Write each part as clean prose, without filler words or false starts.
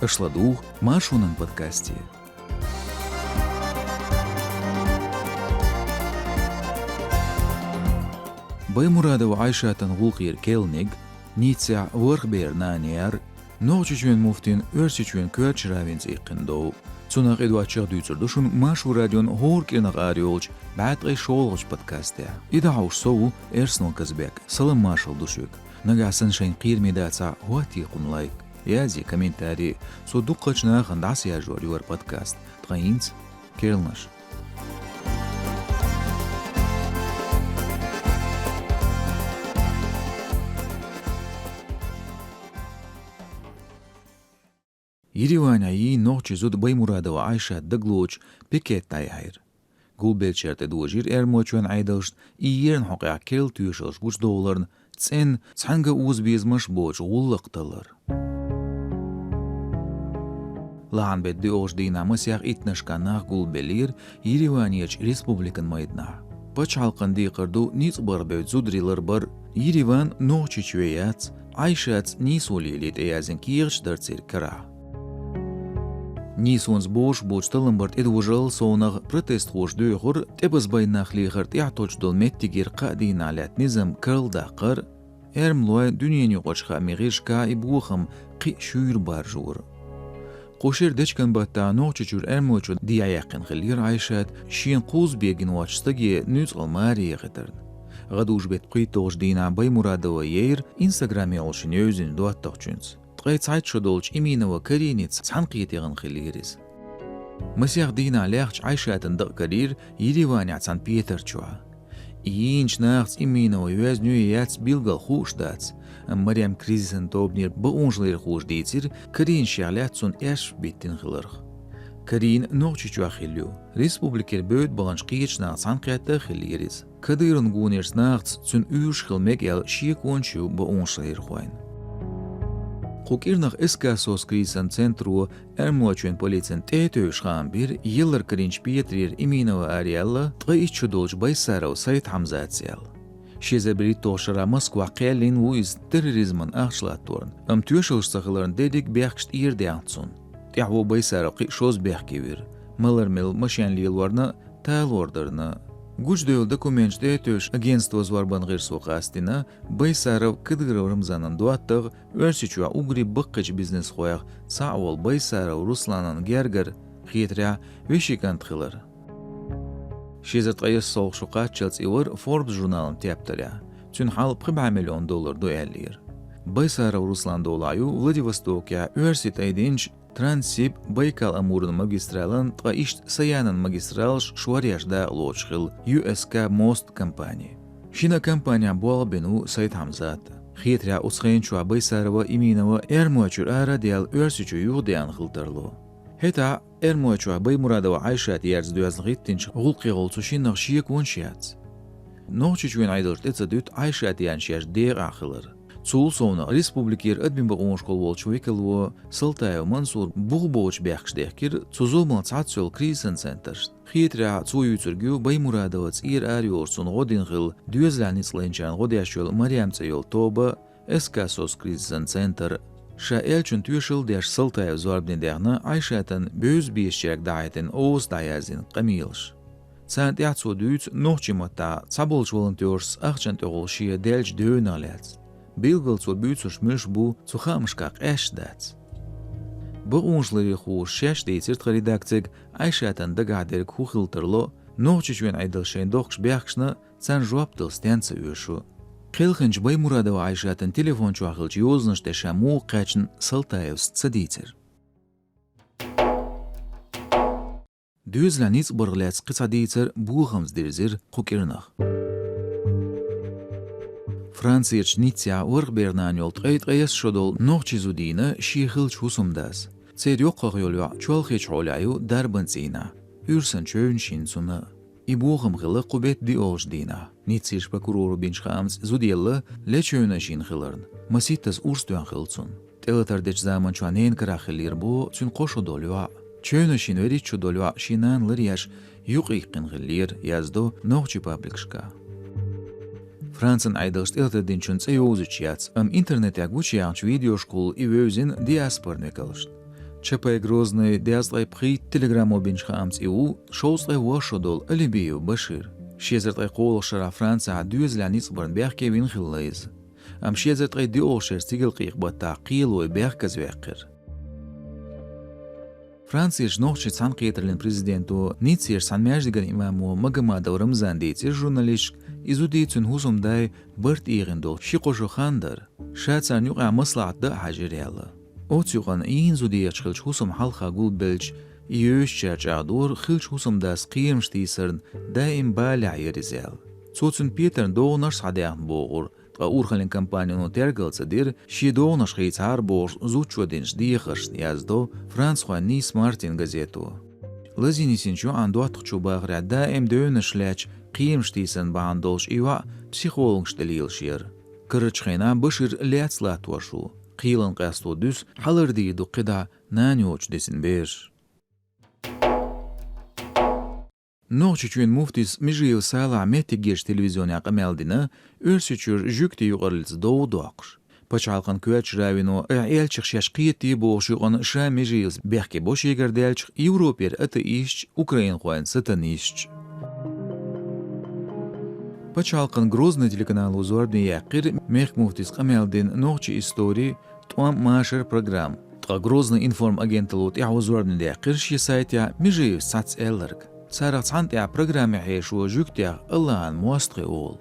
Ашладух Машунан подкасте. Баймурадова Айшатан Гулқир Келниг, Ница Ворхбернанияр, Ночичуен муфтин Өрсичуен Кёрчравинс иққиндоу, Цунақ Эдуачар Дүйцердушун Машу радион Хоркирнақ ариолч, Бәтғай шолғыш подкасте. Идауш соу Эрснол Казбек, Салам Машал Душук, Нагасан Шайн Қирмидаца Хуати Қунлайк. Язи комментарий, Судуққачна Хандас Яжуар Юар подкаст, Тғайинц Керлнаш. Ириваняи ночи зуд Баймурадова Айша Даглоч Пикет Тайхайр. Гулбелчерт Эдуажир Эрмочуан Айдалшт Иерн Хоқя Керл Тюшелш $5 цен Цанга Узбизмаш Боч Гуллықталар. Лаан бедді оғждейна мысяқ итнашқанақ Гулбелир Ириванияч Республикан майдна. Пач халқанды қырду ниц бар бөд зудрилар бар Ириван ночи чуяц Айшац нисулилит эязин кирч дарцир кара. Нисунс бош талымбарт эдвужал соунақ протест хош дүйғыр тебіз байнақ лиғыр тияточдол меттигер қадин алят низам кырылдақыр әрмлуай дүниені қочқа меғешка ибуғым қи шүйір бар жуыр. Қошер дечкан батта ноқчычур әрмочу дияяқын қылыр Айшат шиен қуз бегін уачстыге нүц алмари еғетірн. Ғадуж бет қийтоғж дейна Баймурадова ейр инстаграме олшын өзін дуаттақ чүнц. Тғайцайт шодолч иминова каринец цанқиетеғын қылырыз. Мысяқ дейна ләғч Айшатын дық карир Ириваня Сан-Петер чуа. Иинч нағц иминова өз нүйяц билгал хуш дац. Мариам кризисен тобнер бұғынжылыр хуш дейцір карин шағлятсун әш беттін қылырық. Карин ноқчы чуа қылю. Республикер бөд бағанш қиечна Сан-Қиятты қылырыз. Кадырын гуынерс нағц цүн үйш қылмек әл шиек ончу бұғынжылыр хуайн. Қокирнақ эскасос кризисан центру әрмуачуен полицен тәтөш ғам бір еллар каринч Петрир иминова ариалла тға иччудолж байсарау Сайт Хамзациял. Шезебрит тоғшыра Москва қәлін уиз терроризмын ақшылаттуырын. Түйешілш сақыларын дедік бәқшт ерде аңтсын. Тяғу байсарау қи шоз бәқкевір. Мылармел машанлиылварны тәл ордырны. Гучдейл документште төш агентство зварбан ғирсуға астина байсарав кыдғыры Рамзанан дуаттық өрсічуа угри бұққыч бизнес қояқ сауал байсарав Русланан гергар хитря вешикант қылыр. Шезірт ғайыз соғ шуқа чылц ивыр Forbes журналын тәптіря. Цүн хал $5 миллион дуэллир. Байсарав Руслан долаю Владивостокя өрсит айденч Трансип Байкал Амурын магистралын тға ишт Саянын магистралш шуаряжда лочхыл USK Most компания. Шина компания буалбену Сайт Хамзат. Хитря усхайнчуа Байсарова иминова әрмуачур арадиал өрсічу юғдиян қылтырлу. Хета әрмуачуа Баймурадова Айшат ярз дуязлғиттінч ғулқи ғолцу шиннақ шиек оншияц. Ноқчичуен айдылшт эцадют Айшат яншияш деғ ақылыр. Цул соуна республикер админ бағуын шқол болчу векілуы Салтайы Мансур бұғы болч бәқшдеккер цузулман цацел кризисан центршт. Хитря цуй үціргю Баймурадовац ир ариорсын ғодин ғыл дүйезләніс лэнчан ғодяшыл Мариамцайол тоба эскасос кризисан центр. Ша элчун түйешіл дәш Салтайы зорбнедяғны Айшатын бөз бейшчерек дайетін оғыз дайязин қамилш. Цент яцу дүйц нохчимата цаболч волонтерс ақчант оғыл шия дәлч дөйін аляц. Билгал цу бүйцуш мүш бұ цухамышқақ әшдац. Бұғыншылары ху шәш дейцерт редакцияг Айшатын дагадерік ху қылтырлы, ноқчычуен айдылшайын доқш бәқшны цан жуаптыл стянцы өшу. Қилхынч Баймурадова Айшатын телефончу ақылч йознышты шаму қачын Салтаевс цадейцер. Дүйізләніц бұрғыләц қыцадейцер бұғымз дерзір қокернақ. Франциерч Ниця Ворхбернаньол тғайт ғайас шодол ноқчи зудина шиғыл чусумдаз. Цер йоққақ йолуа чуалхеч олайу дарбанцина. Үрсін чөйін шинсуна. Ибуғым ғылы құбет ди оғждина. Нициш прокурору бинчхамс зудиеллы лечөйіна шин ғылырн. Маситтас урстуян ғылцун. Телатардеч заман чуанен қарақылыр бұ цүн қошу долуа. Чөйіна шин веричу долуа шинан лыряш юқ иққин ғылыр язду ноқчи пабликшка. Францын айдылшт элтединчун цеюзычяц, интернет ягвучиянч видеошкул и вözин диаспорне калышт. Чапай Грозный дязлай пхи телеграмму бинчха амциу, шоуслай вашодол алибию Башир. Шезертай қолшара Франция дюзляниц барн бяхке вин хиллайз. Ам шезертай диошер сигилқиқ бата қилой бяхказ вяққир. Франция жнохчи сан қиетерлин президенту ницер сан мяждиган имаму Магомадов Рамзан дейцер журналист изудейцун хусумдай барт иғиндол шиқошо хандар. Шацан юға маслаатда хажирялы. Оцюған иин зудеяч хилч хусум халха гул белч июшчач ағдур хилч хусум дас қиемштейсерн даим баля еризел. Цоцун Петерн доонаш садян боғур. Урхалин компанияну тергалца дир шидоонаш хейцар бош зучудинш диехаш яздо Француа Нис Мартин газету. Лазинисинчу андуатхчу багря даим дөөнаш ляч қиемштейсен баандолш ива психологштелилшир. Кырычхайна Башир ляцлатуашу. Қилан қасту дүс халырдейду қида наньоч десін беш. Нохчичуен муфтис межиев сала метигеш телевизионе ақамелдина өрсичур жүкте юғарлиц доудуақш. Пачалқан көәч равину әлчіқ шашқиетті боғшуған ша межиев бәхке бош егердәлчіқ Европер әті ишч Украин қуайн сытын ишч. Пачалқан Грозный телеканал узорден яқир мех муфтис қамелдин нохчи истории туам машер программ. Тға Грозный информ агенталут яғузорден яқир ши сайтя межиев сац әллерг. Сарах цантя программе хейшу жүктя аллаан муастқи ол.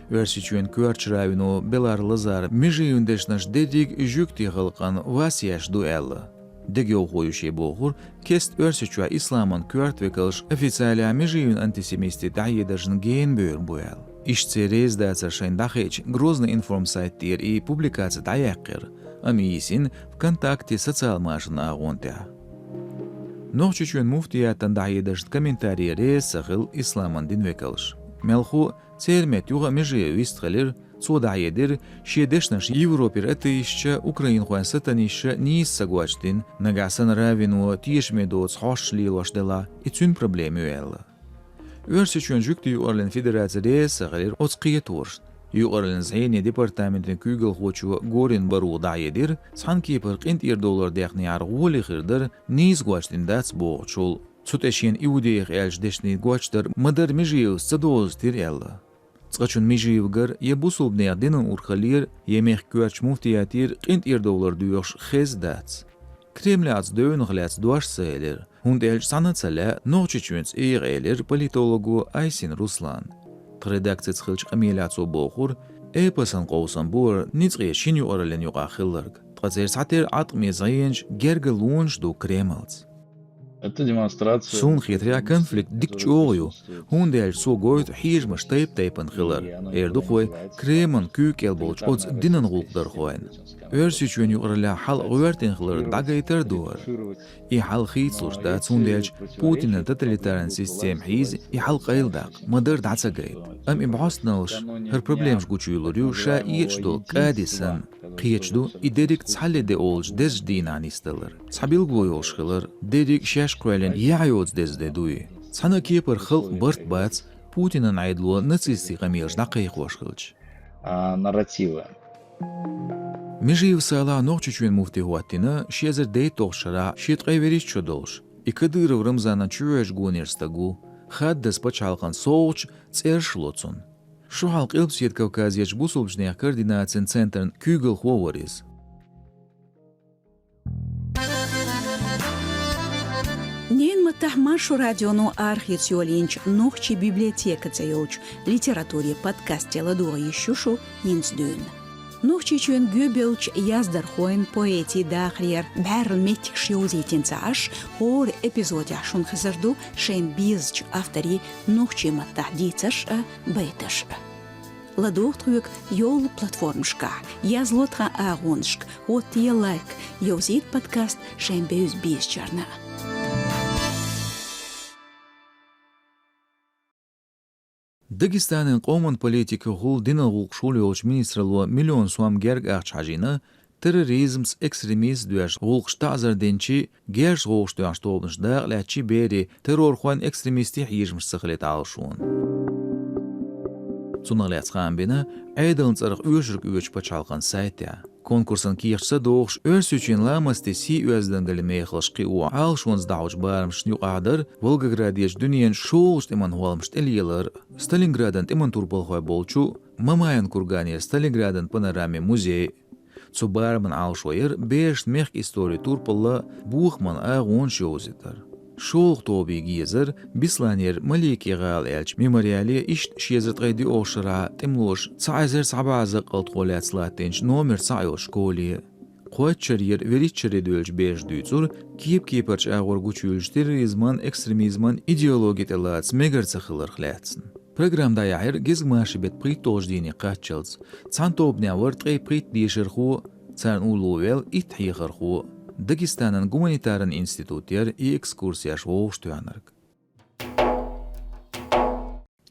Версичуен көәрч равину Белар Лазар межиюндешнаш дедиг жүкти ғылқан васияш дуэллы. Деги оқойуше боғур, кест версичуа исламан көәрт векалш официаля межиюн антисемисти тайедашын гейн бөйр буэл. Ишце рездацар шайндахеч Грозный информсайттир и публикация таяққир. Амиисин ВКонтакте социал машын ағонтя. Нохчичуен муфтиятан дайедашт комментарий рейс сахил исламан дин векалш. Мелху цермет юга межею истхалир, цодайедир, шедешнаш Европер атеища Украин хуан сатанища нис сагуачтин, нагасан равину тишмедоц хошлил вашдела и цюн проблеми уэлла. Версичуен жүкти юарлен федерация рейс сахилир оцқиетуршт. Юғарлен зайне департаментен күйгіл хочу горин бару дайедир, сан кепір $1 дәқни арғули қырдыр, нейз гуачтин дац боғчул. Цутешен иудеях әлш дешни гуачтыр, мыдар межеев садоз тир әлі. Цқачун межеевгар ебусулбнех динын урхалир, емех көач муфтиятир $1 дүйош хез дац. Кремляц дөйін ғляц дуаш сәйлер, хунд әлш санацаля нохчичуенц эйр әлер политологу Айсин Руслан. Редакция цхилч амиляцу боғур, эпасан қоусан бур, ницғе шин юғарлен юға қылырг. Тғазер сатер атқме зайынш гергі лунш ду Кремлц. Сун хитря конфликт дикчоғю, хундел сугойт хижмаш тайп-тайпан қылыр. Эрду қой, Кремон күйк елболч оц динан ғулқдар қойын. Өрсичуен юғырля хал ғуертен қылыр дагайтар дуар. И хал хитслуш да цундельч Путина тоталитарен систем хиз и хал қайлдақ, мадыр дацагайд. Ам имбастналш, хар проблемш гучуйлурю ша иечду кадисан. Қиечду и дерик цаледе олж дез динанисталыр. Цабил глойолш қылыр, дерик шаш қуэлен яйоц дез дедуи. Цана кепір қыл бырт бац, Путинан айдлуа нацисти қамирш нақайқуаш қылч. Нарративы. Межиев сала нохчичуен муфти хуаттина шезер дей тоқшара шетқай вериш чудолш. И кадыров Рамзана чуэш гунерстагу, хаддас пачалқан соуч церш лоцун. Шухалк илпсиет Кавказьяч бусулбжнех координациен центрн күйгіл хуаварис. Нен матахмашу радиону архициолинч нохчи библиотека цеёч литературе подкасте ладуа ещушу инсдюн. Нохчи чуен гюбелч яздар хоин поэти дахриер бәрл метик шиозитин цааш хор эпизоди ашун хазарду шен бизч автори нохчи матахдицаш бейташ. Ладухтрук йол платформшка, язлотха агоншк, от я лайк, йозит подкаст шен бейз бизчарна. Дагестанын қомын политика ғул дина ғулқ шулы олч министрлуа миллион суам герг ағч хажина, терроризмс экстремист дуяш ғулқ штазар денчи герш ғулқ дуяш тобныш дағ ләчи бери террор хуан экстремисти хижмш сықылет алшуын. Цунағлет сқан бина, айдылын царық үйшірк үйч пачалған сайтя. Konkursun kiýçsa doğuş örs üçin lamastesi özden gelmeýe hyşky o al şons dawç barmyş ýuqadyr Volgogradiýeş dünýän şoğuş eman holmyş elýeler Stalingradan eman turpal hoý bolçu Mamayan kurgany Stalingradan panorami muzey Zu barman al şoýer 5 meh istori turpalla buchman agon şozitar Şoğ tobi gizer bislaner Maliki gal elç memoriali işt şezertgaydi oşra temloş çayzer sabazı qaltqolatslatınç nomer sayo şkoli Qoçer veriçeri dölç 5 düýçür kip-kipirç agor güçülç terrorizman ekstremizman ideologiyatelats megerçaxylar xlatsın Programda ýaýr gezmaşybet pritojdini qaçyls Çantobnya wurtqy prit diýşerxu çan uluvel ithyxerxu Dagestan'ın Gumanitarın institutyer ekskursiya şoğuştuyanırk.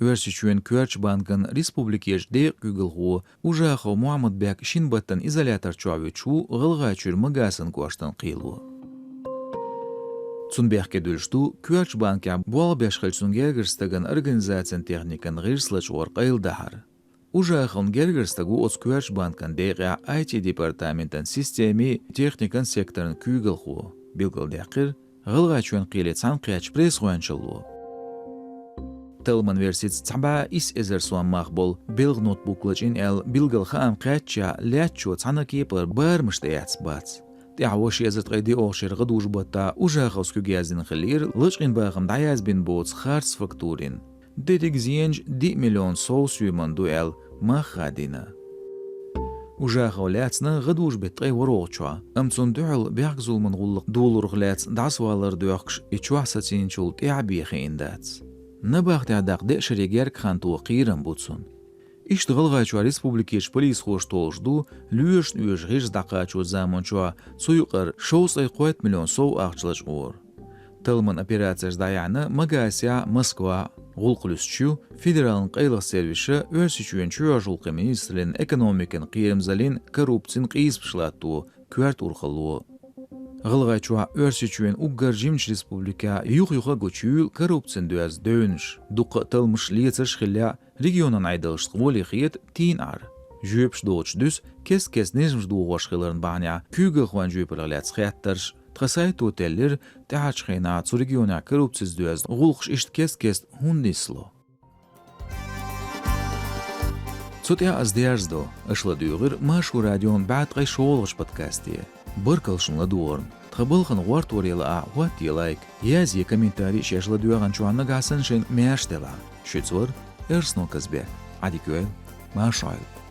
Örsüçüyen Körç Bankın Respublikej deyik gügülğu ujaxo Muhammad Bek Şinbattan izolator çuavyçu gılgaçür magasın koştan qıyılğı. Цунбехке дөлшту Körç Bankya bual beşxilçun gergerstagan organizatsiyan texnikan gırslaç orqayıldahar. Ужахан гергерстагу от Körç Bankın deyga IT departamentin sistemi texnikan sektorun kügülğu. Bilgildäqir, gılgaçön qiyletsan qiyaç pres qoyançılğı. Telman versit tsaba is ezer suan maqbol bilg notebooklaşın el bilgilxa am qiyaçça lяччо tsanaki per barmış deyats bats. Da'waş yazırtqaydi oqşir gıduj batta ужахos kügazin xilir lışqin bağım dayaz bin bots xars fakturin. Dedik zienj 10 milyon soğusuyman duel mahadina. Ужахо лячна gıduj betqay waroqça. Amtsun duel biaq zulman gulluq dolur lats daswalar duaqş içuahsatin çult i'abihi indats. Nabaqta daqde şeriger khantu qiran butsun. İştiğilğaçu Respublikeş polis xoş tolжdu lüýeş üýeş daqaçu zamançu suyuqar 6,4 milyon sow aqçylaç or. Telman operasiýasy daýany Magasya Moskwa Gulqulysçu federalın qaylyk servisi örsüçüyen çöýjulky ministrliğinin ekonomikin qiyamzalin korrupsiýan qyspyşlatdy kürt urxaly. Gılgaçu örsüçüyen Ugarjimç Respublika ýuq-ýuqa göçül korrupsiýan döz dönüş duqatylmyş liýetseş xilla regionan aýdylşyk wolihyet tinar. Jüpş doç düz kes nejmş duwaşgylaryň baňa kügel xwan jüplerlät xätdir. Txasayt hoteller täçxena zu regiona korrupsiýs döz gulqş işt kes hundislo. Sotya azdiarzdo aşladygyr maşhur radion bätgay şoğulğış podcasti. Barkalşynla duorn. Txabalxyn wart orela what you like. Ýazy kommentari şeşladygan çuanna gasan şen meşdela. Şützwar ersno kazbek. Adiköl maşayl.